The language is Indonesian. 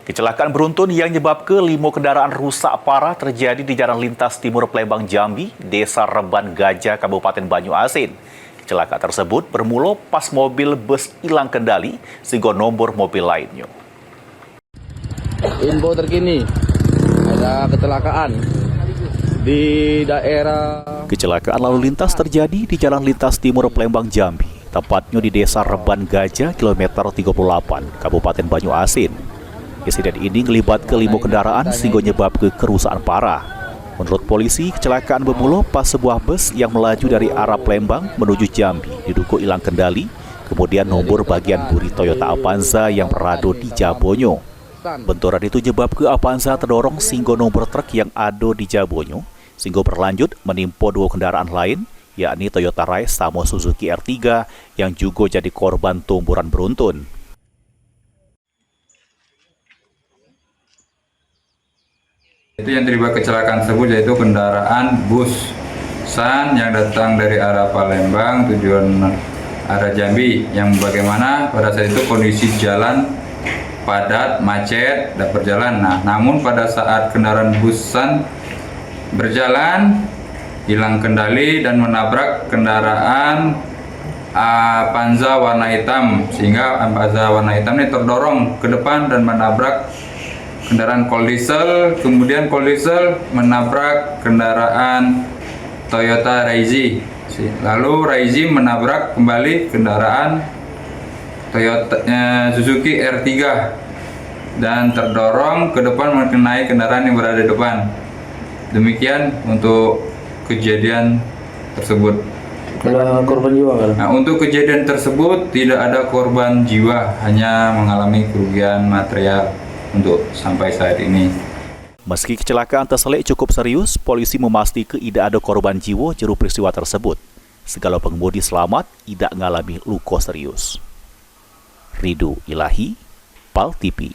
Kecelakaan beruntun yang menyebabkan 5 kendaraan rusak parah terjadi di Jalan Lintas Timur Palembang Jambi, Desa Reban Gajah, Kabupaten Banyuasin. Kecelakaan tersebut bermula pas mobil bus hilang kendali sehingga nomor mobil lainnya. Info terkini, ada kecelakaan di daerah. Kecelakaan lalu lintas terjadi di Jalan Lintas Timur Palembang Jambi, tepatnya di Desa Reban Gajah, kilometer 38, Kabupaten Banyuasin. Insiden ini melibatkan 5 kendaraan sehingga menyebabkan kerusakan parah. Menurut polisi, kecelakaan bermula pas sebuah bus yang melaju dari arah Palembang menuju Jambi diduga hilang kendali, kemudian nomor bagian buri Toyota Avanza yang berada di Jabonyo. Benturan itu menyebabkan Avanza terdorong sehingga nomor truk yang ada di Jabonyo, sehingga berlanjut menimpa 2 kendaraan lain, yakni Toyota Rise sama Suzuki R3 yang juga jadi korban tumburan beruntun. Itu yang terlibat kecelakaan tersebut yaitu kendaraan bus San yang datang dari arah Palembang tujuan arah Jambi, yang bagaimana pada saat itu kondisi jalan padat, macet, tidak berjalan. Namun pada saat kendaraan bus San berjalan hilang kendali dan menabrak kendaraan Avanza warna hitam, sehingga Avanza warna hitam ini terdorong ke depan dan menabrak kendaraan Koldiesel, kemudian Koldiesel menabrak kendaraan Toyota Raizi. Lalu Raizi menabrak kembali kendaraan Toyota Suzuki R3 dan terdorong ke depan mengenai kendaraan yang berada di depan. Demikian untuk kejadian tersebut. Ada korban jiwa kan? Untuk kejadian tersebut tidak ada korban jiwa, hanya mengalami kerugian material untuk sampai saat ini. Meski kecelakaan terselik cukup serius, polisi memastikan tidak ada korban jiwa juru peristiwa tersebut. Segala pengemudi selamat tidak mengalami luka serius. Ridho Ilahi, PAL TV.